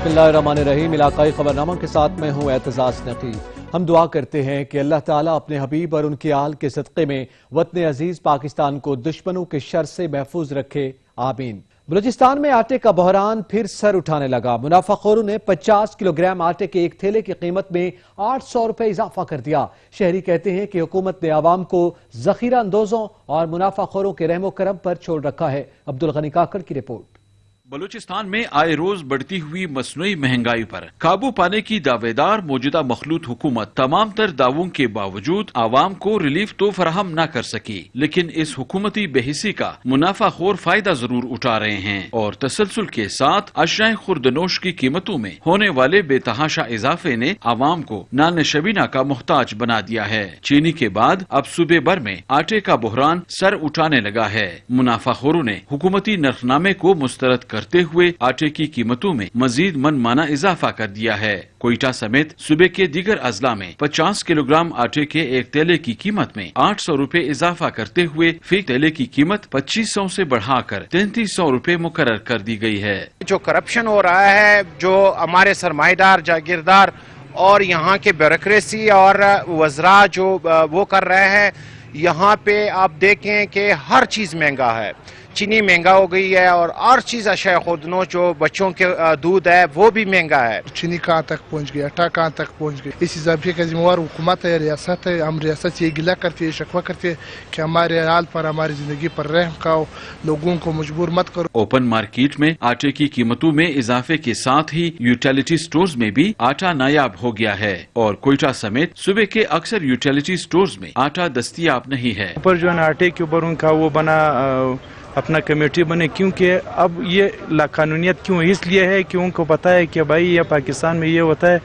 बिस्मिल्लाहिर्रहमानिर्रहीम। इलाकाई खबरनामा के साथ मैं हूँ एतजाज नकी। हम दुआ करते हैं कि अल्लाह ताला अपने हबीब और उनके आल के सदक़े में वतन अजीज पाकिस्तान को दुश्मनों के शर से महफूज रखे, आमीन। बलूचिस्तान में आटे का बहरान फिर सर उठाने लगा। मुनाफाखोरों ने 50 किलोग्राम आटे के एक थैले की कीमत में 800 रुपए इजाफा कर दिया। शहरी कहते हैं कि हुकूमत ने आवाम को जखीरा अंदोजों और मुनाफाखोरों के रहमो करम पर छोड़ रखा है। अब्दुल गनी काकड़ की रिपोर्ट। बलूचिस्तान में आए रोज बढ़ती हुई मसनूई महंगाई पर काबू पाने की दावेदार मौजूदा मखलूत हुकूमत तमाम तर दावों के बावजूद आवाम को रिलीफ तो फराहम न कर सकी, लेकिन इस हुकूमती बेहिसी का मुनाफाखोर फायदा जरूर उठा रहे हैं और तसलसल के साथ अशराए खुर्दनोश की कीमतों में होने वाले बेतहाशा इजाफे ने आवाम को नान शबीना का मोहताज बना दिया है। चीनी के बाद अब सूबे भर में आटे का बहरान सर उठाने लगा है। मुनाफाखोरों ने हुकूमती नरखनामे को मुस्तरद करते हुए आटे की कीमतों में मजीद मनमाना इजाफा कर दिया है। कोयटा समेत सूबे के दीगर अजला में 50 किलोग्राम आटे के एक तेले की कीमत में 800 रुपए इजाफा करते हुए फी तेले की कीमत 2500 से बढ़ाकर 3300 रुपए मुकर्रर कर दी गई है। जो करप्शन हो रहा है, जो हमारे सरमाएदार जागीरदार और यहाँ के ब्यूरोक्रेसी और वज़रा जो वो कर रहे हैं, यहाँ पे आप देखें कि हर चीज़ महंगा है। चीनी महंगा हो गई है और हर चीज़ अशय खुदनो जो बच्चों के दूध है वो भी महंगा है। चीनी कहाँ तक पहुँच गई, आटा कहाँ तक पहुँच गई। इस इजाफे का जिम्मेवार हुकूमत है, रियासत है। हम रियासत से ये गिला करती है, शकवा करती है कि हमारे हाल पर, हमारी जिंदगी पर रहम खाओ, लोगों को मजबूर मत करो। ओपन मार्केट में आटे की कीमतों में इजाफे के साथ ही यूटिलिटी स्टोर्स में भी आटा नायाब हो गया है और कोयटा समेत सूबे के अक्सर यूटिलिटी स्टोर्स में आटा दस्तियाब नहीं है। ऊपर जो है आटे के ऊपर उनका वो बना अपना कमेटी बने, क्योंकि अब ये लाकानूनियत क्यों इसलिए है कि उनको पता है कि भाई ये पाकिस्तान में ये होता है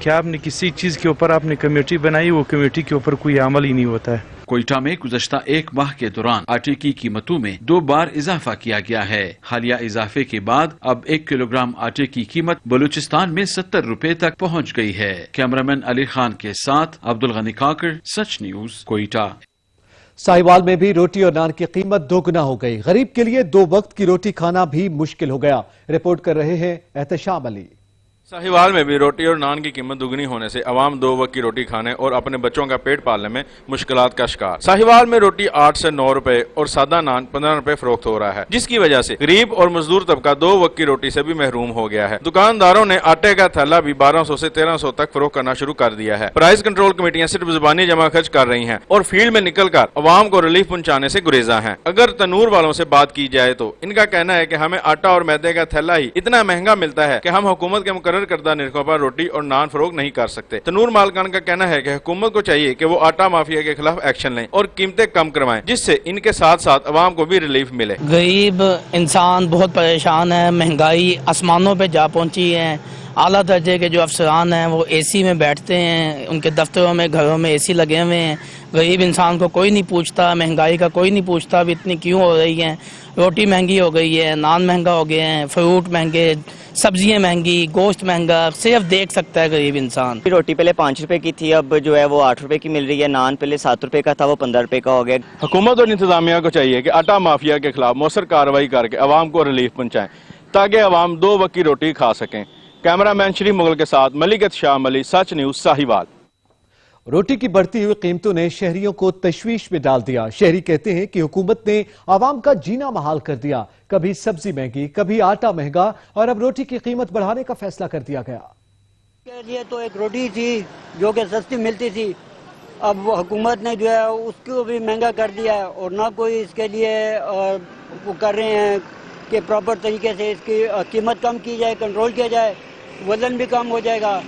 कि आपने किसी चीज़ के ऊपर आपने कमेटी बनाई, वो कमेटी के ऊपर कोई अमल ही नहीं होता है। कोयटा में गुज़श्ता एक माह के दौरान आटे की कीमतों में 2 बार इजाफा किया गया है। हालिया इजाफे के बाद अब 1 किलोग्राम आटे की कीमत बलूचिस्तान में 70 रुपए तक पहुँच गई है। कैमरामैन अली खान के साथ अब्दुल गनी काकड़, सच न्यूज, कोयटा। साहिवाल में भी रोटी और नान की कीमत दोगुना हो गई। गरीब के लिए 2 वक्त की रोटी खाना भी मुश्किल हो गया। रिपोर्ट कर रहे हैं एहतशाम अली। साहिवाल में भी रोटी और नान की कीमत दुगनी होने से अवाम 2 वक्त की रोटी खाने और अपने बच्चों का पेट पालने में मुश्किलात का शिकार। साहिवाल में रोटी 8 से 9 रुपए और सादा नान 15 रुपए फरोख्त हो रहा है, जिसकी वजह से गरीब और मजदूर तबका 2 वक्त की रोटी से भी महरूम हो गया है। दुकानदारों ने आटे का थैला भी 1200 से 1300 तक फरोख्त करना शुरू कर दिया है। प्राइस कंट्रोल कमेटियां सिर्फ जुबानी जमा खर्च कर रही हैं और फील्ड में निकल कर अवाम को रिलीफ पहुंचाने से गुरेजा हैं। अगर तनूर वालों से बात की जाए तो इनका कहना है कि हमें आटा और मैदे का थैला ही इतना महंगा मिलता है कि हम हुकूमत के मुकर्रर करदा निर्खों पर रोटी और नान फरोख्त नहीं कर सकते। तनूर मालकान का कहना है कि हुकूमत को चाहिए कि वो आटा माफिया के खिलाफ एक्शन लें और कीमतें कम करवाएं, जिससे इनके साथ साथ अवाम को भी रिलीफ मिले। गरीब इंसान बहुत परेशान है, महंगाई आसमानों पे जा पहुंची है। आला दर्जे के जो अफसरान हैं वो एसी में बैठते हैं, उनके दफ्तरों में घरों में एसी लगे हुए हैं। गरीब इंसान को कोई नहीं पूछता, महंगाई का कोई नहीं पूछता अब इतनी क्यों हो रही है। रोटी महंगी हो गई है, नान महंगा हो गए हैं, फ्रूट महंगे, सब्जियां महंगी, गोश्त महंगा, सिर्फ देख सकता है गरीब इंसान। रोटी पहले 5 रुपए की थी, अब जो है वो 8 रुपए की मिल रही है। नान पहले 7 रुपए का था, वो 15 रुपए का हो गया। हुकूमत और इंतजामिया को चाहिए कि आटा माफिया के खिलाफ मौसर कार्रवाई करके अवाम को रिलीफ पहुंचाएं ताकि अवाम 2 वक्त की रोटी खा सकें। कैमरामैन श्री मुगल के साथ मलिकत शाह अली, सच न्यूज, साहिवाल। रोटी की बढ़ती हुई कीमतों ने शहरियों को तशवीश में डाल दिया। शहरी कहते हैं कि हुकूमत ने आवाम का जीना महाल कर दिया। कभी सब्जी महंगी, कभी आटा महंगा और अब रोटी की कीमत बढ़ाने का फैसला कर दिया गया। के लिए तो एक रोटी थी जो कि सस्ती मिलती थी, अब हुकूमत ने जो है उसको भी महंगा कर दिया है और ना कोई इसके लिए वो कर रहे हैं कि प्रॉपर तरीके से इसकी कीमत कम की जाए, कंट्रोल किया जाए, वजन भी कम हो जाएगा।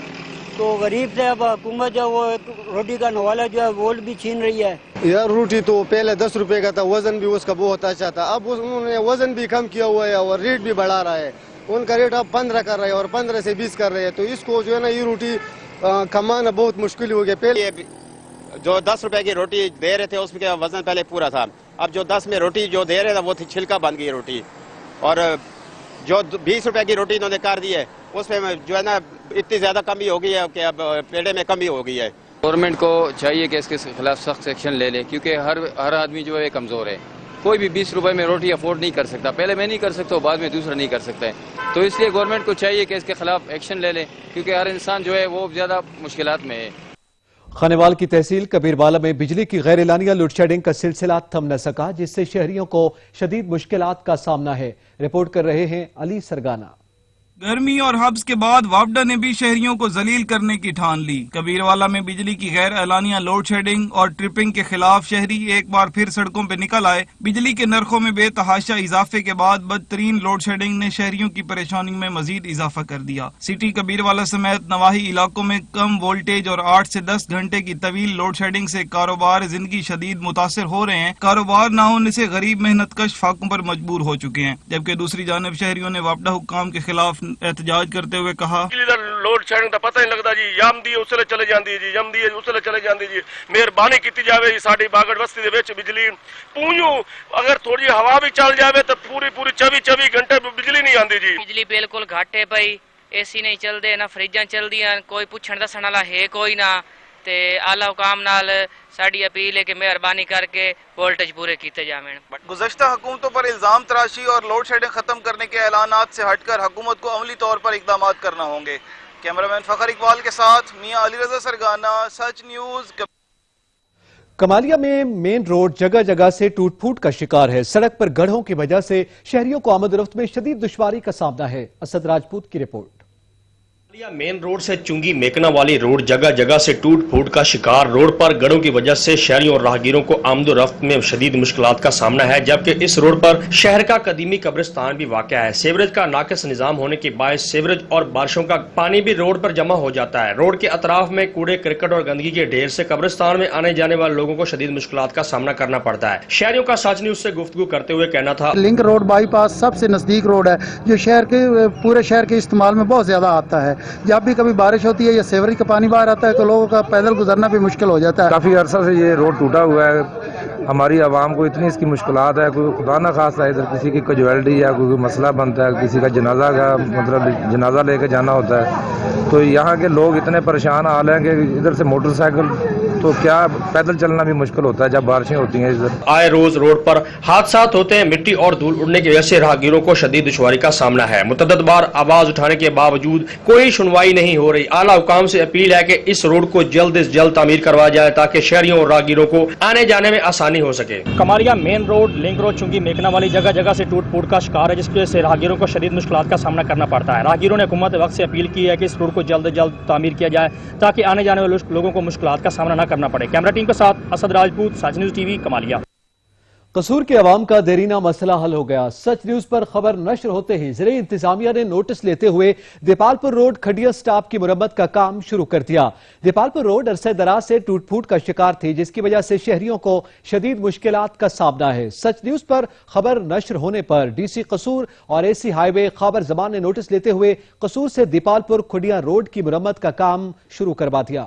तो गरीब से अब हुकूमत जो वो रोटी का नवाला जो है वो भी छीन रही है। यार रोटी तो पहले 10 रुपए का था, वजन भी उसका बहुत अच्छा था, अब उन्होंने वजन भी कम किया हुआ है और रेट भी बढ़ा रहा है। उनका रेट अब 15 कर रहे हैं और 15 से 20 कर रहे हैं, तो इसको जो है ना ये रोटी कमाना बहुत मुश्किल हो गया। पहले जो 10 रुपए की रोटी दे रहे थे उसमें वजन पहले पूरा था, अब जो 10 में रोटी जो दे रहे थे वो थी छिलका बन गई रोटी, और जो 20 रुपए की रोटी इन्होंने कर दी है उसमें जो है ना इतनी ज्यादा कमी हो गई है कि अब पेड़े में कमी हो गई है। गवर्नमेंट को चाहिए कि इसके खिलाफ सख्त एक्शन ले ले, क्योंकि हर आदमी जो है कमजोर है। کوئی بھی 20 روپے میں روٹی افورڈ نہیں کر سکتا. پہلے میں نہیں کر سکتا بعد میں دوسرا نہیں کر سکتا ہے. تو اس لیے گورنمنٹ کو چاہیے کہ اس کے خلاف ایکشن لے لے, کیونکہ ہر انسان جو ہے وہ زیادہ مشکلات میں ہے. خانیوال کی تحصیل کبیر والا میں بجلی کی غیر اعلانیہ لوڈ شیڈنگ کا سلسلہ تھم نہ سکا, جس سے شہریوں کو شدید مشکلات کا سامنا ہے. رپورٹ کر رہے ہیں علی سرگانہ. گرمی اور حبس کے بعد وابڈا نے بھی شہریوں کو ذلیل کرنے کی ٹھان لی. کبیر والا میں بجلی کی غیر اعلانیہ لوڈ شیڈنگ اور ٹرپنگ کے خلاف شہری ایک بار پھر سڑکوں پہ نکل آئے. بجلی کے نرخوں میں بے تحاشا اضافے کے بعد بدترین لوڈ شیڈنگ نے شہریوں کی پریشانی میں مزید اضافہ کر دیا. سٹی کبیر والا سمیت نواحی علاقوں میں کم وولٹیج اور 8 سے 10 گھنٹے کی طویل لوڈ شیڈنگ سے کاروبار زندگی شدید متاثر ہو رہے ہیں. کاروبار نہ ہونے سے غریب محنت کش فاقوں پر مجبور ہو چکے ہیں, جبکہ دوسری جانب شہریوں نے وابڈا حکام کے خلاف احتجاج کرتے ہوئے کہا لوڈ شیڈنگ کا پتہ نہیں لگتا جی, یم دی اسلے چلے جاندی جی, یم دی اسلے چلے جاندی جی. مہربانی کیتی جاوے ساڈی باگڑ بستی دے وچ بجلی پونجو اگر تھوڑی ہوا بھی چل جاوے تو پوری 24 گھنٹے بجلی نہیں آندی جی. بجلی بالکل گھٹ ہے پئی, اے سی نہیں چلدے, نہ فریجاں چلدیاں, کوئی پوچھن دسن والا ہے کوئی نہ. تے اعلی حکام نال ساڈی اپیل ہے کہ مہربانی کر کے وولٹیج پورے کیتے جاویں. گزشتہ حکومتوں پر الزام تراشی اور لوڈ شیڈنگ ختم کرنے کے اعلانات سے ہٹ کر حکومت کو عملی طور پر اقدامات کرنا ہوں گے. کیمرامین فخر اقبال کے ساتھ میاں علی رضا سرگانہ, سچ نیوز. کمالیہ میں مین روڈ جگہ جگہ سے ٹوٹ پھوٹ کا شکار ہے. سڑک پر گڑھوں کی وجہ سے شہریوں کو آمد و رفت میں شدید دشواری کا سامنا ہے. اسد راجپوت کی رپورٹ. مین روڈ سے چنگی میکنا والی روڈ جگہ جگہ سے ٹوٹ پھوٹ کا شکار. روڈ پر گڑھوں کی وجہ سے شہریوں اور راہگیروں کو آمد و رفت میں شدید مشکلات کا سامنا ہے, جبکہ اس روڈ پر شہر کا قدیمی قبرستان بھی واقع ہے. سیوریج کا ناقص نظام ہونے کے باعث سیوریج اور بارشوں کا پانی بھی روڈ پر جمع ہو جاتا ہے. روڈ کے اطراف میں کوڑے کرکٹ اور گندگی کے ڈھیر سے قبرستان میں آنے جانے والے لوگوں کو شدید مشکلات کا سامنا کرنا پڑتا ہے. شہریوں کا سچ نیوز سے گفتگو کرتے ہوئے کہنا تھا, لنک روڈ بائی پاس سب سے نزدیک روڈ ہے جو شہر کے پورے شہر کے استعمال میں بہت زیادہ آتا ہے. جب بھی کبھی بارش ہوتی ہے یا سیوریج کا پانی باہر آتا ہے تو لوگوں کا پیدل گزرنا بھی مشکل ہو جاتا ہے. کافی عرصہ سے یہ روڈ ٹوٹا ہوا ہے. ہماری عوام کو اتنی اس کی مشکلات ہے, کوئی خدا نہ خواستہ ادھر کسی کی کیجویلٹی یا کوئی مسئلہ بنتا ہے, کسی کا جنازہ کا مطلب جنازہ لے کے جانا ہوتا ہے, تو یہاں کے لوگ اتنے پریشان حال ہیں کہ ادھر سے موٹر سائیکل تو کیا پیدل چلنا بھی مشکل ہوتا ہے جب بارشیں ہوتی ہیں. ادھر آئے روز روڈ پر حادثات ہوتے ہیں. مٹی اور دھول اڑنے کی وجہ سے راہگیروں کو شدید دشواری کا سامنا ہے. متعدد بار آواز اٹھانے کے باوجود کوئی سنوائی نہیں ہو رہی. اعلیٰ حکام سے اپیل ہے کہ اس روڈ کو جلد از جلد تعمیر کروایا جائے تاکہ شہریوں اور راہگیروں کو آنے جانے میں آسانی ہو سکے. Kamalia main road link road چنگی میکنا والی جگہ جگہ سے ٹوٹ پھوٹ کا شکار ہے, جس کی وجہ سے راہگیروں کو شدید مشکلات کا سامنا کرنا پڑتا ہے. راہگیروں نے حکومت وقت سے اپیل کی ہے کہ اس روڈ کو جلد از جلد تعمیر کیا جائے تاکہ آنے جانے والے لوگوں کو مشکلات کا سامنا نہ کرنا پڑے. کیمرہ ٹیم کے ساتھ اسد راجپوت, سچ نیوز ٹی وی, کمالیہ. قصور کے عوام کا دیرینہ مسئلہ حل ہو گیا. سچ نیوز پر خبر نشر ہوتے ہی ضلع انتظامیہ نے نوٹس لیتے ہوئے دیپال پور روڈ کھڈیا سٹاپ کی مرمت کا کام شروع کر دیا. دیپال پور روڈ عرصہ دراز سے ٹوٹ پھوٹ کا شکار تھی, جس کی وجہ سے شہریوں کو شدید مشکلات کا سامنا ہے. سچ نیوز پر خبر نشر ہونے پر ڈی سی قصور اور اے سی ہائی وے خابر زمان نے نوٹس لیتے ہوئے قصور سے دیپال پور کھڈیا روڈ کی مرمت کا کام شروع کروا دیا.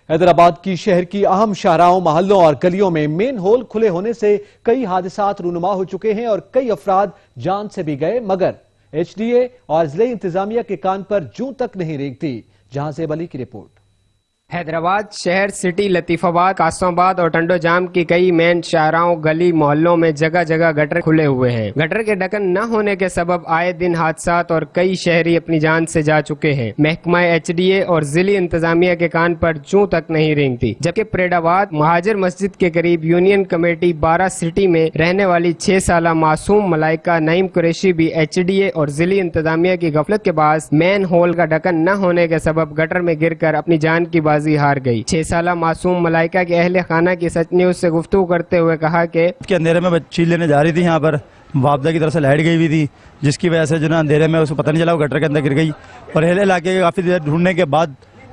حیدرآباد کی شہر کی اہم شاہراہوں, محلوں اور گلیوں میں مین ہول کھلے ہونے سے کئی حادثات رونما ہو چکے ہیں اور کئی افراد جان سے بھی گئے, مگر ایچ ڈی اے اور ضلع انتظامیہ کے کان پر جوں تک نہیں رینگتی. جہاں سے بلی کی رپورٹ. حیدرآباد شہر سٹی لطیف آباد قاسم آباد اور ٹنڈو جام کی کئی مین شاہراہوں گلی محلوں میں جگہ جگہ گٹر کھلے ہوئے ہیں. گٹر کے ڈھکن نہ ہونے کے سبب آئے دن حادثات اور کئی شہری اپنی جان سے جا چکے ہیں. محکمہ ایچ ڈی اے اور ضلع انتظامیہ کے کان پر چوں تک نہیں رینگتی. جبکہ پریڈ آباد مہاجر مسجد کے قریب یونین کمیٹی 12 سٹی میں رہنے والی 6 سالہ معصوم ملائکہ نعیم قریشی بھی ایچ ڈی اے اور ضلع انتظامیہ کی غفلت کے باعث مین ہول کا ڈھکن نہ ہونے کے سبب گٹر میں گر کر اپنی جان کی ہار گئی. 6 سالہ معصوم ملائکہ کے اہل خانہ کی سچ نیوز سے گفتگو کرتے ہوئے کہا کہ اندھیرے میں چیز لینے جا رہی تھی, یہاں پر وابدہ کی طرف سے لائٹ گئی ہوئی تھی, جس کی وجہ سے جو نا اندھیرے میں اس کو پتہ نہیں چلا, وہ گٹر کے اندر گر گئی. اور اہل علاقے کے کافی دیر ڈھونڈنے کے بعد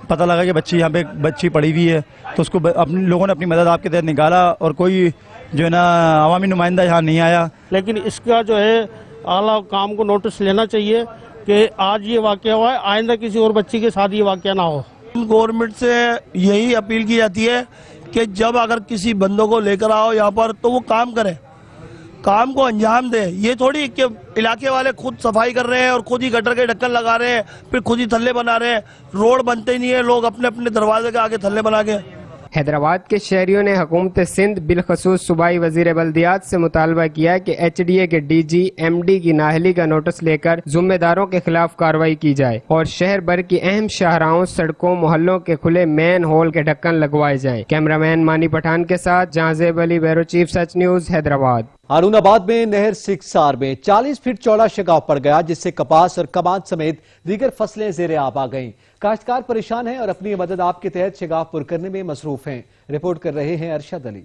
پتہ لگا کہ بچی یہاں پہ بچی پڑی ہوئی ہے, تو اس کو اپنے لوگوں نے اپنی مدد آپ کے تحت نکالا اور کوئی جو ہے نا عوامی نمائندہ یہاں نہیں آیا. لیکن اس کا جو ہے اعلیٰ کام کو نوٹس لینا چاہیے کہ آج یہ واقعہ ہوا ہے, آئندہ کسی اور بچی کے ساتھ یہ واقعہ نہ ہو. گورنمنٹ سے یہی اپیل کی جاتی ہے کہ جب اگر کسی بندوں کو لے کر آؤ یہاں پر تو وہ کام کریں, کام کو انجام دیں. یہ تھوڑی کہ علاقے والے خود صفائی کر رہے ہیں اور خود ہی گٹر کے ڈھکن لگا رہے ہیں, پھر خود ہی تھلے بنا رہے ہیں. روڈ بنتے ہی نہیں ہے, لوگ اپنے اپنے دروازے کے آگے تھلے بنا کے. حیدرآباد کے شہریوں نے حکومت سندھ بالخصوص صوبائی وزیر بلدیات سے مطالبہ کیا کہ HDA کے DG MD کی نااہلی کا نوٹس لے کر ذمہ داروں کے خلاف کارروائی کی جائے اور شہر بھر کی اہم شاہراہوں، سڑکوں، محلوں کے کھلے مین ہول کے ڈھکن لگوائے جائیں۔ کیمرہ مین مانی پٹھان کے ساتھ جہانزیب علی، بیورو چیف، سچ نیوز، حیدرآباد۔ ہارون آباد میں نہر 6R میں 40 فٹ چوڑا شگاف پڑ گیا، جس سے کپاس اور کماد سمیت دیگر فصلیں زیر آب آ گئیں۔ کاشتکار پریشان ہیں اور اپنی مدد آپ کے تحت شگاف پر کرنے میں مصروف ہیں۔ رپورٹ کر رہے ہیں ارشد علی۔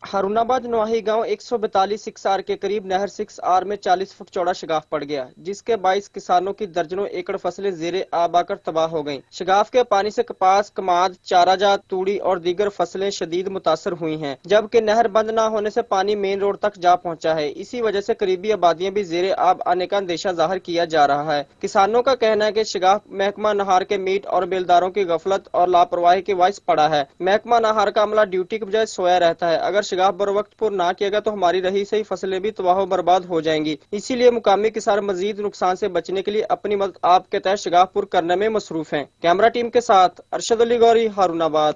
ہارون آباد نواحی گاؤں 142 6R کے قریب نہر 6R میں 40 فٹ چوڑا شگاف پڑ گیا، جس کے باعث کسانوں کی درجنوں ایکڑ فصلیں زیر آب آ کر تباہ ہو گئیں۔ شگاف کے پانی سے کپاس، کماد، چارہ جات، توڑی اور دیگر فصلیں شدید متاثر ہوئی ہیں، جبکہ نہر بند نہ ہونے سے پانی مین روڈ تک جا پہنچا ہے۔ اسی وجہ سے قریبی آبادیاں بھی زیر آب آنے کا اندیشہ ظاہر کیا جا رہا ہے۔ کسانوں کا کہنا ہے کہ شگاف محکمہ نہار کے میٹ اور بیلداروں کی غفلت اور لاپرواہی کے باعث پڑا ہے۔ محکمہ نہار کا عملہ ڈیوٹی کے بجائے سویا رہتا ہے۔ اگر شگاف بر وقت پر نہ کیا گیا تو ہماری رہی سہی فصلیں بھی تباہ و برباد ہو جائیں گی۔ اسی لیے مقامی کسان مزید نقصان سے بچنے کے لیے اپنی مدد آپ کے تحت شگاف پر کرنے میں مصروف ہیں۔ کیمرہ ٹیم کے ساتھ ارشد علی گوری، ہارون آباد۔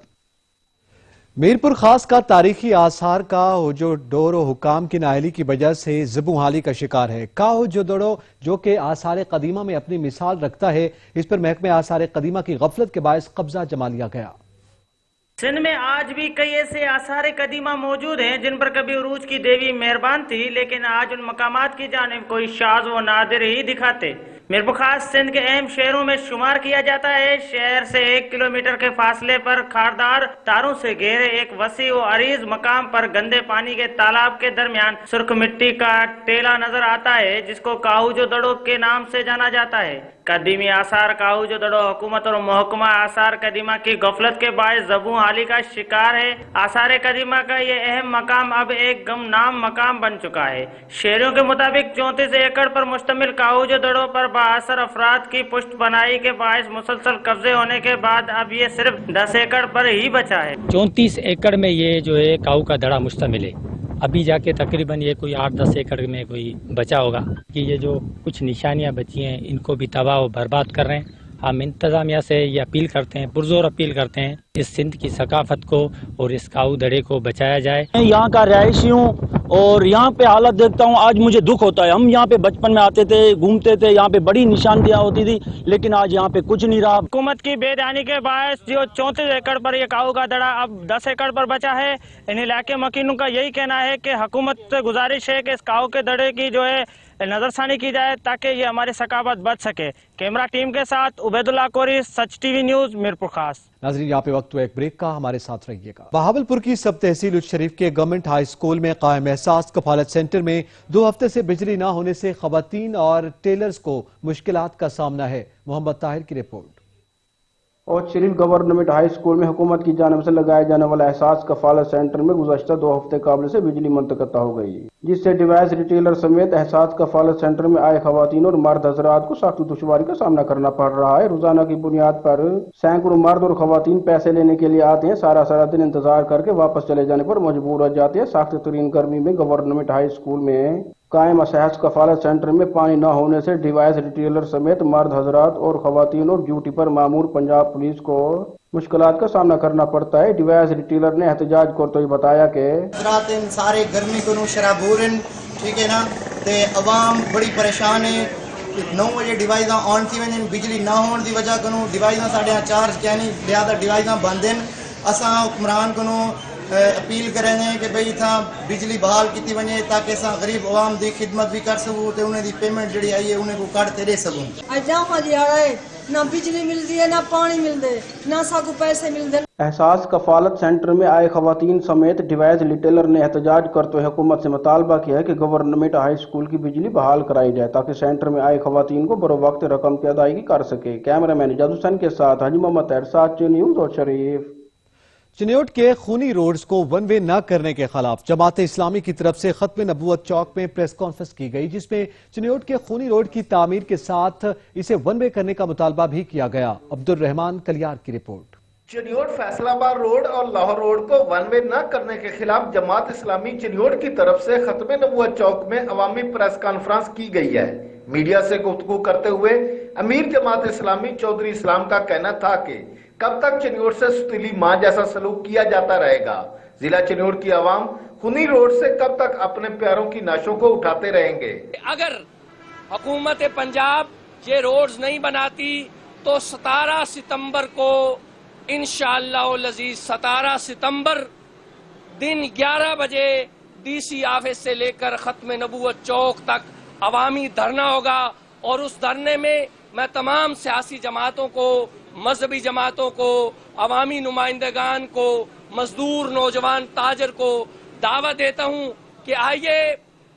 میرپور خاص کا تاریخی آثار کا جو ڈور و حکام کی نااہلی کی وجہ سے زبوں حالی کا شکار ہے۔ جو ڈورو جو کہ آثار قدیمہ میں اپنی مثال رکھتا ہے، اس پر محکمہ آثار قدیمہ کی غفلت کے باعث قبضہ جما لیا گیا۔ سندھ میں آج بھی کئی ایسے آثار قدیمہ موجود ہیں جن پر کبھی عروج کی دیوی مہربان تھی، لیکن آج ان مقامات کی جانب کوئی شاذ و نادر ہی دکھاتے۔ میرپور خاص سندھ کے اہم شہروں میں شمار کیا جاتا ہے۔ شہر سے 1 کلومیٹر کے فاصلے پر خاردار تاروں سے گھیرے ایک وسیع و عریض مقام پر گندے پانی کے تالاب کے درمیان سرخ مٹی کا ٹیلا نظر آتا ہے، جس کو کاہوجو دڑو کے نام سے جانا جاتا ہے۔ قدیمی آثار کاہوجو دڑو حکومت اور محکمہ آثار قدیمہ کی غفلت کے باعث زبوں حالی کا شکار ہے۔ آثار قدیمہ کا یہ اہم مقام اب ایک گمنام مقام بن چکا ہے۔ شہریوں کے مطابق 34 ایکڑ پر مشتمل کاہوجو دڑو پر بااثر افراد کی پشت بنائی کے باعث مسلسل قبضے ہونے کے بعد اب یہ صرف 10 ایکڑ پر ہی بچا ہے۔ 34 ایکڑ میں یہ جو ہے کاؤ کا دڑا مشتمل ہے۔ ابھی جا کے تقریباً یہ کوئی 8-10 ایکڑ میں کوئی بچا ہوگا کہ یہ جو کچھ نشانیاں بچی ہیں ان کو بھی تباہ و برباد کر رہے ہیں۔ ہم انتظامیہ سے یہ اپیل کرتے ہیں، پرزور اپیل کرتے ہیں، اس سندھ کی ثقافت کو اور اس کاؤ دڑے کو بچایا جائے۔ یہاں کا رہائشی ہوں اور یہاں پہ حالت دیکھتا ہوں، آج مجھے دکھ ہوتا ہے۔ ہم یہاں پہ بچپن میں آتے تھے، گھومتے تھے، یہاں پہ بڑی نشاندیاں ہوتی تھی، لیکن آج یہاں پہ کچھ نہیں رہا۔ حکومت کی بے دانی کے باعث جو 34 ایکڑ پر یہ کاؤ کا دڑا اب 10 ایکڑ پر بچا ہے۔ ان علاقے مکینوں کا یہی کہنا ہے کہ حکومت سے گزارش ہے کہ اس کاؤ کے دڑے کی جو ہے نظر ثانی کی جائے تاکہ یہ ہماری ثقافت بچ سکے۔ کیمرہ ٹیم کے ساتھ عبید اللہ کوری، سچ ٹی وی نیوز، میرپور خاص۔ ناظرین، یہاں پہ وقت ہوا ایک بریک کا، ہمارے ساتھ رہیے گا۔ بہاولپور کی سب تحصیل الشریف کے گورنمنٹ ہائی اسکول میں قائم احساس کفالت سینٹر میں 2 ہفتے سے بجلی نہ ہونے سے خواتین اور ٹیلرز کو مشکلات کا سامنا ہے۔ محمد طاہر کی رپورٹ۔ اور شریف گورنمنٹ ہائی اسکول میں حکومت کی جانب سے لگائے جانے والا احساس کفالت سینٹر میں گزشتہ 2 ہفتے قبل سے بجلی منقطع ہو گئی، جس سے ڈیوائس ریٹیلر سمیت احساس کفالت سینٹر میں آئے خواتین اور مرد حضرات کو سخت دشواری کا سامنا کرنا پڑ رہا ہے۔ روزانہ کی بنیاد پر سینکڑوں مرد اور خواتین پیسے لینے کے لیے آتے ہیں، سارا دن انتظار کر کے واپس چلے جانے پر مجبور ہو جاتے ہیں۔ سخت ترین گرمی میں گورنمنٹ ہائی اسکول میں قائم احساس کفالت سینٹر میں پانی نہ ہونے سے ڈیوائس ریٹیلر سمیت مرد حضرات اور خواتین اور ڈیوٹی پر مامور پنجاب پولیس کو مشکلات کا سامنا کرنا پڑتا ہے۔ ڈیوائس ریٹیلر نے احتجاج کرتے ہوئے بتایا کہ حضرات سارے گرمی کو شرابورن ٹھیک ہے نا تے عوام بڑی پریشان ہے۔ 9 بجے ڈیوائساں آن تھی ونجن، بجلی نہ ہون دی وجہ کنو ڈیوائساں ساڈے چارج کہنی لہذا ڈیوائساں بند ہیں۔ اساں حکمران کنو اپیل کریں گے کہ بھئی تھا بجلی بحال کیتی ونجے تاکہ اساں غریب عوام دی خدمت بھی کر سکوں تے انہیں دی پیمنٹ جڑی آئی ہے انہیں کو کٹ تے دے سکوں۔ اجاں دیہڑا ہے نہ بجلی ملتی ہے، نہ پانی ملتے، نہ ساکو پیسے ملتے۔ احساس کفالت سینٹر میں آئے خواتین سمیت ڈیوائس ریٹیلر نے احتجاج کرتے ہوئے حکومت سے مطالبہ کیا ہے کہ گورنمنٹ ہائی اسکول کی بجلی بحال کرائی جائے تاکہ سینٹر میں آئے خواتین کو بروقت رقم کی ادائیگی کر سکے۔ کیمرہ مین جاد حسین کے ساتھ حاجی محمد ارشاد نیوز اور شریف۔ چنیوٹ کے خونی روڈز کو ون وے نہ کرنے کے خلاف جماعت اسلامی کی طرف سے ختم نبوت چوک میں پریس کانفرنس کی گئی، جس میں چنیوٹ کے خونی روڈ کی تعمیر کے ساتھ اسے ون وے کرنے کا مطالبہ بھی کیا گیا۔ عبد الرحمان کلیار کی رپورٹ۔ چنیوٹ فیصل آباد روڈ اور لاہور روڈ کو ون وے نہ کرنے کے خلاف جماعت اسلامی چنیوٹ کی طرف سے ختم نبوت چوک میں عوامی پریس کانفرنس کی گئی ہے۔ میڈیا سے گفتگو کرتے ہوئے امیر جماعت اسلامی چودھری اسلام کا کہنا تھا کہ कब तक चिन्योट से सुतीली मां जैसा सलूक किया जाता रहेगा? जिला चिन्योट की आवाम खुनी रोड से कब तक अपने प्यारों की नाशों को उठाते रहेंगे? अगर हुकूमत पंजाब ये रोड्स नहीं बनाती तो 17 सितंबर को इंशाअल्लाह अज़ीज 17 सितंबर दिन 11 बजे DC ऑफिस से लेकर खत्म नबूवत चौक तक अवामी धरना होगा और उस धरने में मैं तमाम सियासी जमातों को, मजहबी जमातों को, अवामी नुमाइंदगान को, मजदूर नौजवान ताजर को दावत देता हूं कि आइए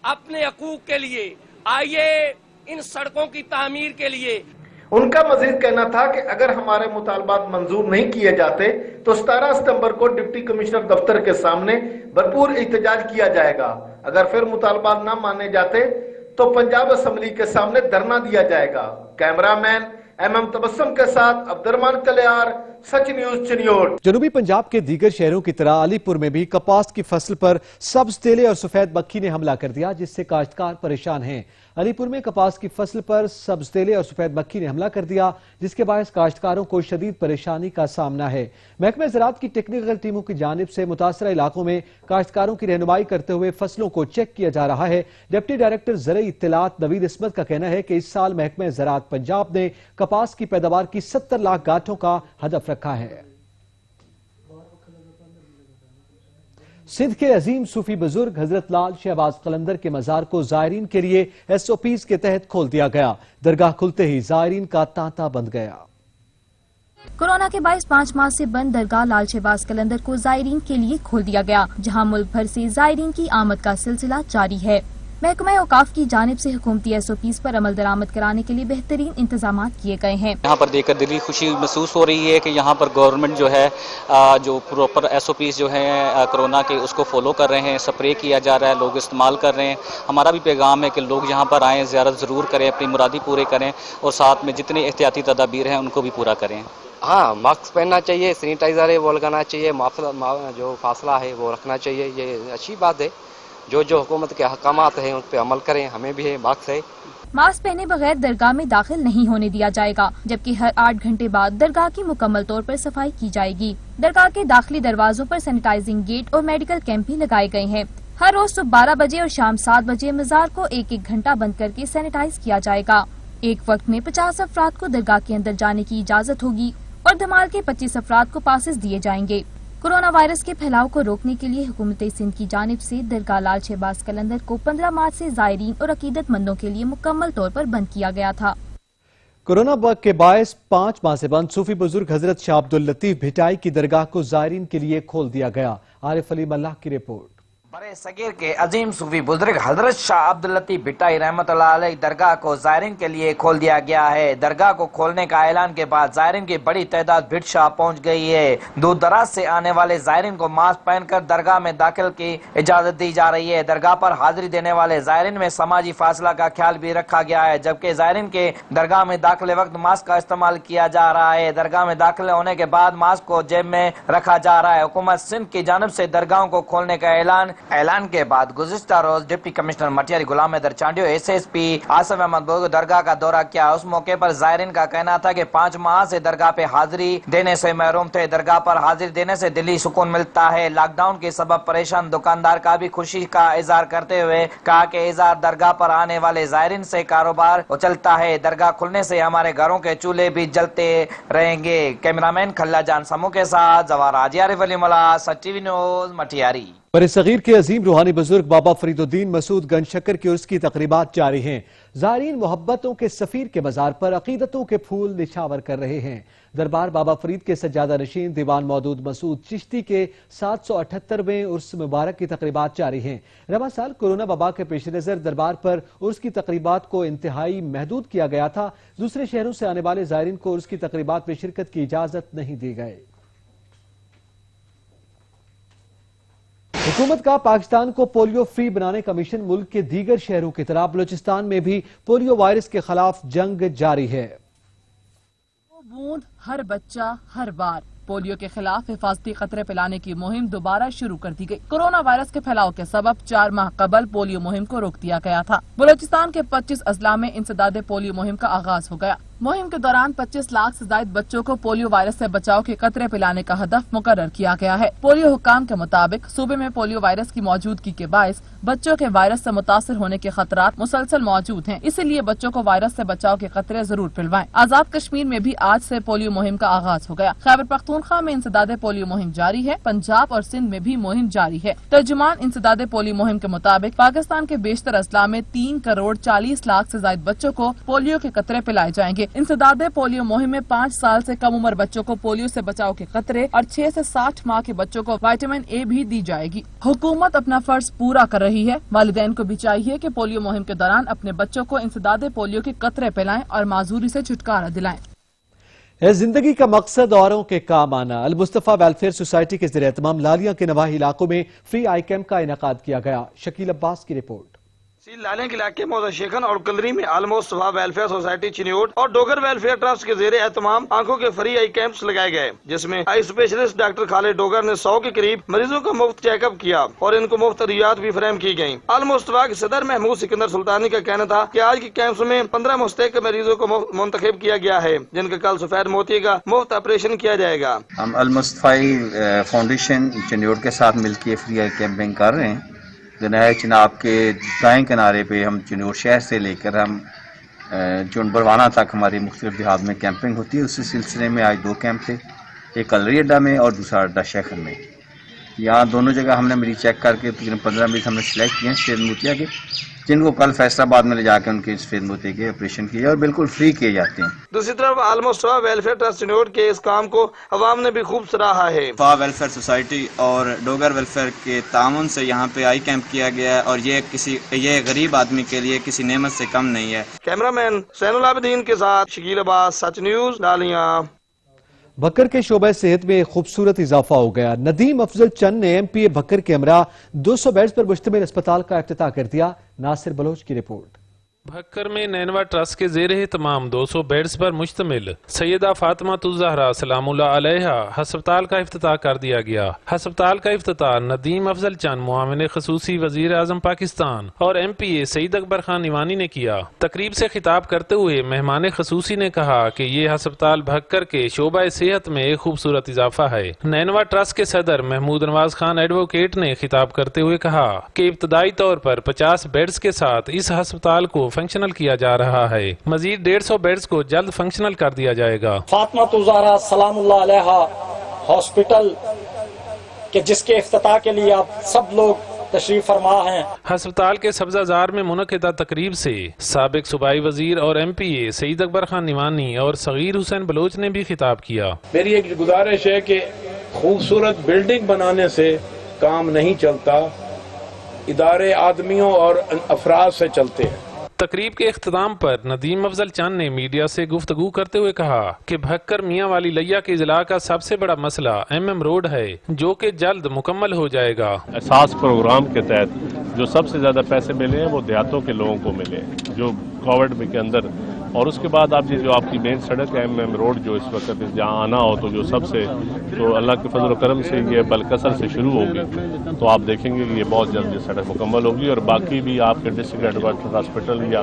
अपने हकूक के लिए, आइए इन सड़कों की तामीर के लिए। उनका मजीद कहना था कि अगर हमारे मुतालबात मंजूर नहीं किए जाते तो 17 सितंबर को डिप्टी कमिश्नर दफ्तर के सामने भरपूर एहतजाज किया जाएगा। अगर फिर मुतालबात न माने जाते तो पंजाब असेंबली के सामने धरना दिया जाएगा। कैमरामैन MM तबस्सुम के साथ अब्दुर्रहमान कलियार, सच न्यूज चिन्योट। जनूबी पंजाब के दीगर शहरों की तरह अलीपुर में भी कपास की फसल पर सब्ज तेले और सफेद मक्खी ने हमला कर दिया, जिससे काश्तकार परेशान हैं। अलीपुर में कपास की फसल पर सब्ज तेले और सफेद मक्खी ने हमला कर दिया, जिसके बायस काश्तकारों को शदीद परेशानी का सामना है। महकमे ज़राअत की टेक्निकल टीमों की जानिब से मुतासरा इलाकों में काश्तकारों की रहनुमाई करते हुए फसलों को चेक किया जा रहा है। डिप्टी डायरेक्टर ज़राई इत्तलात नवीद इस्मत का कहना है कि इस साल महकमे ज़राअत पंजाब ने कपास की पैदावार की 70 लाख गांठों का हदफ रखा है। सिंध के अजीम सूफी बुजुर्ग हजरत लाल शहबाज कलंदर के मजार को जायरीन के लिए SOPs के तहत खोल दिया गया। दरगाह खुलते ही जायरीन का तांता बंध गया। कोरोना के बायस 5 माह से बंद दरगाह लाल शहबाज कलंदर को जायरीन के लिए खोल दिया गया, जहां मुल्क भर से जायरीन की आमद का सिलसिला जारी है। महकमा औकाफ की जानिब से हुकूमती SOPs पर अमल दरामद कराने के लिए बेहतरीन इंतजाम किए गए हैं। यहाँ पर देखकर दिली खुशी महसूस हो रही है कि यहाँ पर गवर्नमेंट जो है जो प्रॉपर SOPs जो है कोरोना के उसको फॉलो कर रहे हैं, स्प्रे किया जा रहा है, लोग इस्तेमाल कर रहे हैं। हमारा भी पैगाम है कि लोग यहाँ पर आएँ, ज़ियारत ज़रूर करें, अपनी मुरादी पूरे करें और साथ में जितने एहतियाती तदाबीर हैं उनको भी पूरा करें। हाँ, मास्क पहनना चाहिए, सैनिटाइजर है वो लगाना चाहिए, जो फासला है वो रखना चाहिए। ये अच्छी बात है। जो हुकूमत के अहकामात हैं उन पर अमल करें। हमें भी है मास्क है। मास्क पहने बगैर दरगाह में दाखिल नहीं होने दिया जाएगा, जबकि हर 8 घंटे बाद दरगाह की मुकम्मल तौर पर सफाई की जाएगी। दरगाह के दाखिली दरवाजों पर सैनिटाइजिंग गेट और मेडिकल कैंप भी लगाए गए हैं। हर रोज सुबह 12 बजे और शाम 7 बजे मजार को 1-1 घंटा बंद करके सैनिटाइज किया जाएगा। एक वक्त में 50 अफराद को दरगाह के अंदर जाने की इजाजत होगी और धमाल के 25 अफराद को पासेस दिए जाएंगे। कोरोना वायरस के फैलाव को रोकने के लिए हुकूमत सिंध की जानिब से दरगाह लाल शहबाज कलंदर को 15 मार्च से जायरीन और अकीदतमंदों के लिए मुकम्मल तौर पर बंद किया गया था। कोरोना बग के बायस 5 माह से बंद सूफी बुजुर्ग हजरत शाह अब्दुल लतीफ भिटाई की दरगाह को जायरीन के लिए खोल दिया गया। आरिफ अली मल्लाह की रिपोर्ट। बड़े सगीर के अजीम सूफी बुजुर्ग हजरत शाह अब्दुल लतीफ भिटाई रहमतुल्लाह अलैह दरगाह को जायरीन के लिए खोल दिया गया है। दरगाह को खोलने का ऐलान के बाद जायरीन की बड़ी तादाद भिट शाह पहुंच गई है। दूर दराज से आने वाले जायरीन को मास्क पहनकर दरगाह में दाखिल की इजाजत दी जा रही है। दरगाह पर हाजिरी देने वाले जायरीन में समाजी फासला का ख्याल भी रखा गया है, जबकि जायरीन के दरगाह में दाखिले वक्त मास्क का इस्तेमाल किया जा रहा है। दरगाह में दाखिल होने के बाद मास्क को जेब में रखा जा रहा है। हुकूमत सिंध की जानिब से दरगाहों को खोलने का ऐलान के बाद गुज़िश्ता रोज डिप्टी कमिश्नर मटियारी गुलाम हैदर चांडियो SSP आसिफ अहमद बुजुर्ग दरगाह का दौरा किया। उस मौके पर जायरीन का कहना था कि 5 माह से दरगाह पे हाजिरी देने से महरूम थे। दरगाह पर हाजिरी देने से दिली सुकून मिलता है। लॉकडाउन के सबब परेशान दुकानदार का भी खुशी का इजहार करते हुए कहा कि इजहार दरगाह पर आने वाले जायरीन से कारोबार उछलता है। दरगाह खुलने से हमारे घरों के चूल्हे भी जलते रहेंगे। कैमरामैन खल्ला जान समूह के साथ जवाहर हाजी आरिफ अली मल्लाह, सच TV न्यूज़ मटियारी। बड़े सगीर के अजीम रूहानी बुजुर्ग बाबा फरीदुद्दीन मसूद गंजशक्कर की उर्स की तकरीबात जारी हैं। ज़ायरीन मोहब्बतों के सफीर के मजार पर अकीदतों के फूल निछावर कर रहे हैं। दरबार बाबा फरीद के सज्जादा नशीन दीवान मौदूद मसूद चिश्ती के 778वें उर्स मुबारक की तकरीबात जारी हैं। रवा साल कोरोना वबा के पेश नज़र दरबार पर उर्स की तकरीबात को इंतहाई महदूद किया गया था। दूसरे शहरों से आने वाले ज़ायरीन को उर्स की तकरीबात में शिरकत की इजाजत नहीं दी गई। हुकूमत का पाकिस्तान को पोलियो फ्री बनाने का मिशन मुल्क के दीगर शहरों की तरह बलूचिस्तान में भी पोलियो वायरस के खिलाफ जंग जारी है। बूंद हर बच्चा हर बार पोलियो के खिलाफ हिफाजती खतरे फैलाने की मुहिम दोबारा शुरू कर दी गई। कोरोना वायरस के फैलाव के सबब 4 माह कबल पोलियो मुहिम को रोक दिया गया था। बलूचिस्तान के 25 अजला में इंसदाद पोलियो मुहिम का आगाज हो गया। मुहिम के दौरान 25 लाख से ज्यादा बच्चों को पोलियो वायरस से बचाव के कतरे पिलाने का हदफ मुकर्रर किया गया है। पोलियो हुक्काम के मुताबिक सूबे में पोलियो वायरस की मौजूदगी के बायस बच्चों के वायरस से मुतासर होने के खतरात मुसलसल मौजूद हैं, इसीलिए बच्चों को वायरस से बचाव के कतरे जरूर पिलवाएं। आजाद कश्मीर में भी आज से पोलियो मुहिम का आगाज हो गया। खैबर पख्तूनख्वा में इंसदादे पोलियो मुहिम जारी है। पंजाब और सिंध में भी मुहिम जारी है। तर्जुमान इंसदादे पोलियो मुहिम के मुताबिक पाकिस्तान के बेशतर अजला में 3 करोड़ 40 लाख से ज्यादा बच्चों को पोलियो के कतरे पिलाए जाएंगे। इंसदादे पोलियो मुहिम में 5 साल से कम उम्र बच्चों को पोलियो से बचाव के कतरे और 6 से 60 माह के बच्चों को विटामिन ए भी दी जाएगी। हुकूमत अपना फर्ज पूरा कर रही है। वालिदैन को भी चाहिए कि पोलियो मुहिम के दौरान अपने बच्चों को इंसदादे पोलियो के कतरे पिलाएं और माजूरी से छुटकारा दिलाएं। जिंदगी का मकसद औरों के काम आना। अल मुस्तफा वेलफेयर सोसाइटी के ज़रिए तमाम लालिया के नवाही इलाकों में फ्री आई कैंप का इनेकाद किया गया। शकील अब्बास की रिपोर्ट। लालिया के इलाके मौजा शेखन और कलरी में अल मुस्तफा वेलफेयर सोसाइटी चिन्योट और डोगर वेलफेयर ट्रस्ट के ज़रिए एहतमाम आंखों के फ्री आई कैंप्स लगाए गए, जिसमें eye specialist doctor Khalid Dogar ने 100 के करीब मरीजों का मुफ्त चेकअप किया और इनको मुफ्त रियायत भी फराहम की गयी। अल मुस्तफा के सदर महमूद सिकंदर सुल्तानी का कहना था कि आज के कैंप्स में 15 मुस्तक मरीजों को मुंतखब किया गया है, जिनका कल सफेद मोती का मुफ्त ऑपरेशन किया जाएगा। हम अल मुस्तफा फाउंडेशन चिन्योट के साथ मिलकर फ्री आई कैंपिंग कर रहे हैं। नहर चिनाब के दाएं किनारे पे हम चिन्योट शहर से लेकर हम चुन बरवाना तक हमारी मुख्तलिफ देहात में कैंपिंग होती है। उसी सिलसिले में आज 2 कैंप थे, एक कलरी अड्डा में और दूसरा अड्डा शेखन में। यहाँ दोनों जगह हमने मरीज चेक करके तकरीबन 15 मरीज हमने सेलेक्ट किए सफेद मोतिया के, जिनको कल फैसलाबाद में ले जाकर उनके सफेद मोती के ऑपरेशन किए और बिल्कुल फ्री किए जाते हैं। दूसरी तरफ अल मुस्तफा वेलफेयर ट्रस्ट चिन्योट के इस काम को अवाम ने भी खूब सराहा है। वेलफेयर सोसाइटी और डोगर वेलफेयर के ताउन से यहाँ पे आई कैंप किया गया है और ये गरीब आदमी के लिए किसी नेमत से कम नहीं है। कैमरामैन सैनुल आबिदीन के साथ शकील अब्बास, सच न्यूज, लालिया। भक्कर के शोबे सेहत में खूबसूरत इजाफा हो गया। नदीम अफजल चंद ने MPA भक्कर के हमरा 200 बेड्स पर मुश्तमिल अस्पताल का इफ्तिताह कर दिया। नासिर बलोच की रिपोर्ट। भक्कर में नैनवा ट्रस्ट के ज़ेरे तमाम 200 बेड्स पर मुश्तमिल सैयदा फातिमा ज़हरा सलामुल्लाह अलैहा हस्पताल का इफ्तिताह कर दिया गया। हस्पताल का इफ्तिताह नदीम अफजल चंद मुआविन खसूसी वज़ीर आज़म पाकिस्तान और MPA सईद अकबर खान ईवानी ने किया। तकरीब से खिताब करते हुए मेहमान खसूसी ने कहा कि ये हस्पताल भक्कर के शोबा सेहत में एक खूबसूरत इजाफा है। नैनवा ट्रस्ट के सदर महमूद नवाज खान एडवोकेट ने खिताब करते हुए कहा कि इब्तदाई तौर पर 50 बेड्स के साथ इस हस्पताल को फंक्शनल किया जा रहा है। मजीद 150 बेड्स को जल्द फंक्शनल कर दिया जाएगा। फातिमा ज़हरा सलामुल्लाह अलैहा हॉस्पिटल के जिसके इफ्तिताह के लिए आप सब लोग तशरीफ फरमा हैं। हस्पताल के सब्जाजार में मुनक़िदा तकरीब से साबिक सूबाई वजीर और MPA सईद अकबर खान ईवानी और सगीर हुसैन बलोच ने भी खिताब किया। मेरी एक गुजारिश है कि खूबसूरत बिल्डिंग बनाने से काम नहीं चलता, इदारे आदमियों और अफराद से चलते हैं। तकरीब के इख्तिताम पर नदीम अफजल चंद ने मीडिया से गुफ्तगू करते हुए कहा कि भक्कर मियाँ वाली लैया के इजला का सबसे बड़ा मसला MM रोड है, जो कि जल्द मुकम्मल हो जाएगा। एहसास प्रोग्राम के तहत जो सबसे ज्यादा पैसे मिले हैं वो देहातों के लोगों को मिले, जो कोविड के अंदर, और उसके बाद आप जो आपकी मेन सड़क है MM रोड, जो इस वक्त जहाँ आना हो तो जो सबसे तो अल्लाह के फजल करम से ये बलकसर से शुरू होगी, तो आप देखेंगे कि ये बहुत जल्द ये सड़क मुकम्मल होगी और बाकी भी आपके डिस्ट्रिक्ट हेडक्वार्टर हॉस्पिटल या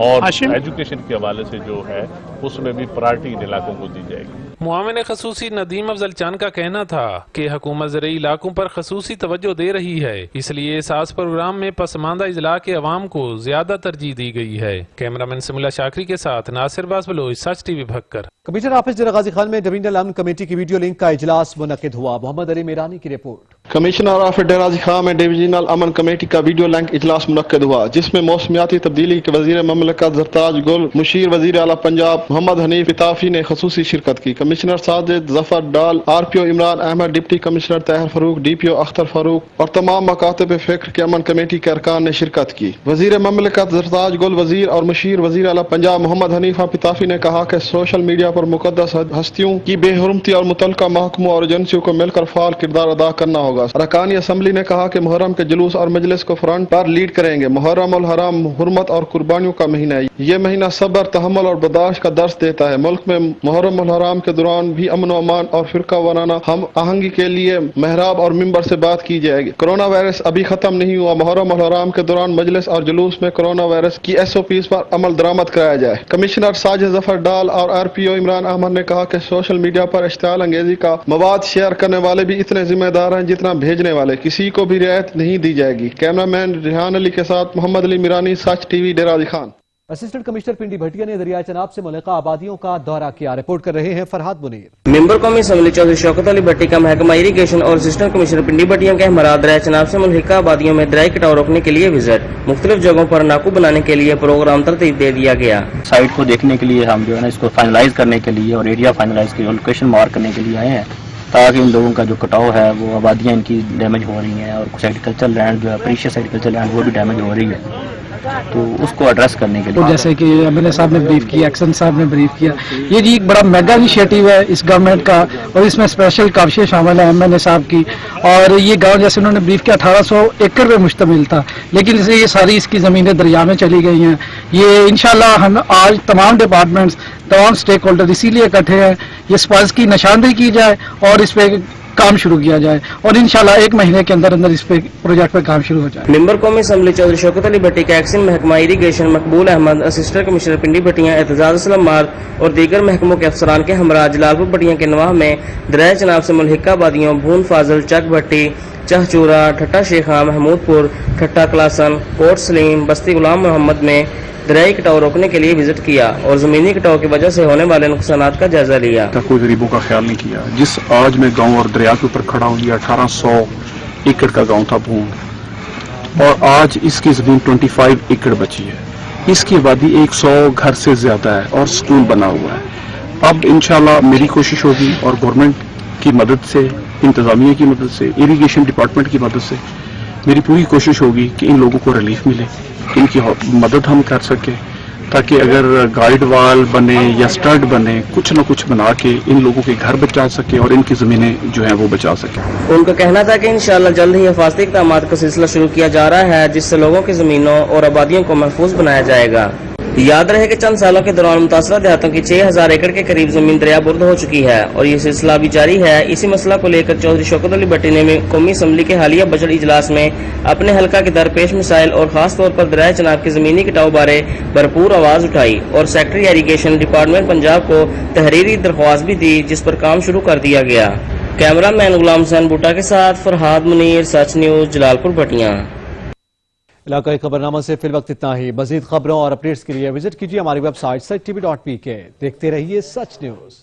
और एजुकेशन के हवाले से जो है उसमें भी प्रायोरिटी इन इलाकों को दी जाएगी। मुआविन खसूसी नदीम अफजल चंद का कहना था कि हुकूमत ज़रूरी इलाकों पर खसूसी तवज्जो दे रही है, इसलिए एहसास प्रोग्राम में पसमानदा इजला के अवाम को ज्यादा तरजीह दी गई है। कैमरामैन सिमुला शाकरी के साथ नासिर बास बलोच, सच TV भक्कर। कमिश्नर ऑफिस जरा गाजी खान में डिवीजनल अमन कमेटी की वीडियो लिंक का इजलास मुनक्किद हुआ। मोहम्मद अली मेरानी की रिपोर्ट। कमिश्नर ऑफिस डेराजी खान में डिवीजनल अमन कमेटी का वीडियो लिंक इजलास मुनक्किद हुआ, जिसमें मौसमियाती तब्दीली के वजीर ममलकत जरताज गुल, मुशीर वजीर आला पंजाब मोहम्मद हनीफ इताफी ने खसूसी शिरकत की। Commissioner Sajid Zafar Dall, RPO Imran Ahmed, deputy commissioner Tahir Farooq, DPO Akhtar Farooq और तमाम मकातब फिक्र के अमन कमेटी के अरकान ने शिरकत की। वजीर ममलकत जरताज गुल, वजीर और मुशीर वजीर आला पंजाब मोहम्मद हनीफ इताफी ने कहा कि सोशल मीडिया पर मुकद्दस हस्तियों की बेहुरमती और मुतल्लिका महकमों और एजेंसियों को मिलकर फाल किरदार अदा करना होगा। अरकानी असम्बली ने कहा कि मुहर्रम के जुलूस और मजलिस को फ्रंट पर लीड करेंगे। मुहर्रम उल हराम हुर्मत और कुर्बानियों का महीना है। ये महीना सब्र, तहम्मुल और बर्दाश्त का درس देता है। मुल्क में मुहर्रम अल हराम के दौरान भी अमन व अमान और फिरका वाराना हम आहंगी के लिए महराब और मिंबर से बात की जाएगी। कोरोना वायरस अभी खत्म नहीं हुआ। मुहर्रम अल हराम के दौरान मजलिस और जुलूस में कोरोना वायरस की SOPs पर अमल दरामद कराया जाए। कमिश्नर साजिद जफर डाल और RPO इमरान अहमद ने कहा कि सोशल मीडिया पर इश्तियाल अंगेजी का मवाद शेयर करने वाले भी इतने जिम्मेदार हैं जितना भेजने वाले, किसी को भी रियायत नहीं दी जाएगी। कैमरामैन रिहान अली के साथ मोहम्मद अली मीरानी, सच TV, डेरा खान। असिस्टेंट कमिश्नर पिंडी भटिया ने दरिया चनाब से मुल्का आबादियों का दौरा किया। रिपोर्ट कर रहे हैं फरहाद मुनीर। मेंबर कौमी असम्बली चौधरी शौकत अली भट्टी का महकमा इरीगेशन और असिस्टेंट कमिश्नर पिंडी भटिया के हमरा दरिया चनाब से मुल्का आबादियों में दरिया कटाव रोकने के लिए विजिट, मुख्तलिफ जगहों पर नाकू बनाने के लिए प्रोग्राम तरतीब दे दिया गया। साइट को देखने के लिए हम जो है ना इसको फाइनलाइज करने के लिए और एरिया फाइनलाइज के लोकेशन मार्क करने के लिए आए हैं, ताकि इन लोगों का जो कटाव है वो आबादियाँ इनकी डैमेज हो रही हैं और कुछ एग्रीकल्चर लैंड जो है प्रीशियस एग्रीकल्चर लैंड वो भी डैमेज हो रही है, तो उसको एड्रेस करने के लिए जैसे कि MLA साहब ने ब्रीफ किया, एक्शन साहब ने ब्रीफ किया, ये जी एक बड़ा मेगा इनिशिएटिव है इस गवर्नमेंट का और इसमें स्पेशल काविशें शामिल है MLA साहब की। और ये गांव जैसे उन्होंने ब्रीफ किया 1800 एकड़ पे मुश्तमिल था, लेकिन इसे ये सारी इसकी ज़मीनें दरिया में चली गई हैं। ये इंशाल्लाह हम आज तमाम डिपार्टमेंट्स, तमाम स्टेक होल्डर इसीलिए इकट्ठे हैं, ये स्पॉइल्स की निशानदेही की जाए और इस पे काम शुरू किया जाए और इंशाल्लाह 1 महीने के अंदर अंदर इस पे प्रोजेक्ट पे काम शुरू हो जाए। मेंबर कौमी असम्बली चौधरी शौकत अली भट्टी का एक्शन महकमा इरीगेशन मकबूल अहमद, असिस्टेंट कमिश्नर पिंडी भटिया, एतजाज असलम मार्ग और दीगर महकमों के अफसरान के हमरा जलालपुर भटिया के नवाह में दरिया चनाब से मुल्हिका आबादियों भून फाजल, चक भट्टी, चहचूरा, ठट्टा शेखा, महमूदपुर, ठट्टा क्लासन, कोट सलीम, बस्ती गुलाम मोहम्मद में दरियाई कटाव रोकने के लिए विजिट किया और जमीनी कटाव की वजह से होने वाले नुकसानात का जायजा लिया। कोई गरीबों का ख्याल नहीं किया। जिस आज में गांव और दरिया के ऊपर खड़ा हो गया, 1800 एकड़ का गांव था भून और आज इसकी जमीन 25 एकड़ बची है। इसकी आबादी 100 घर से ज्यादा है और स्कूल बना हुआ है। अब इंशाल्लाह मेरी कोशिश होगी और गवर्नमेंट की मदद से, इंतजामिया की मदद से, इरीगेशन डिपार्टमेंट की मदद से मेरी पूरी कोशिश होगी कि इन लोगों को रिलीफ मिले, इनकी मदद हम कर सके, ताकि अगर गाइड वाल बने या स्टड बने, कुछ न कुछ बना के इन लोगों के घर बचा सके और इनकी जमीनें जो हैं वो बचा सके। उनका कहना था कि इंशाल्लाह जल्द ही हिफाजती इक़दामात का सिलसिला शुरू किया जा रहा है, जिससे लोगों की जमीनों और आबादियों को महफूज बनाया जाएगा। याद रहे कि चंद सालों के दौरान मुतासरा देहातों की 6000 एकड़ के करीब जमीन दरिया बुर्द हो चुकी है और ये सिलसिला अभी जारी है। इसी मसला को लेकर चौधरी शौकत अली भट्टी ने कौमी असम्बली के हालिया बजट इजलास में अपने हल्का के दरपेश मिसाइल और खास तौर पर दरिया चनाब के जमीनी कटाव बारे भरपूर आवाज उठाई और सेक्रेटरी इरीगेशन डिपार्टमेंट पंजाब को तहरीरी दरख्वास्त भी दी, जिस पर काम शुरू कर दिया गया। कैमरा मैन गुलाम हुसैन बूटा के साथ फरहाद मुनीर, सच न्यूज, जलालपुर भटिया। इलाकाई खबरनामा से फिल वक्त इतना ही। मजीद खबरों और अपडेट्स के लिए विजिट कीजिए हमारी वेबसाइट sach.tv.pk। देखते रहिए सच न्यूज।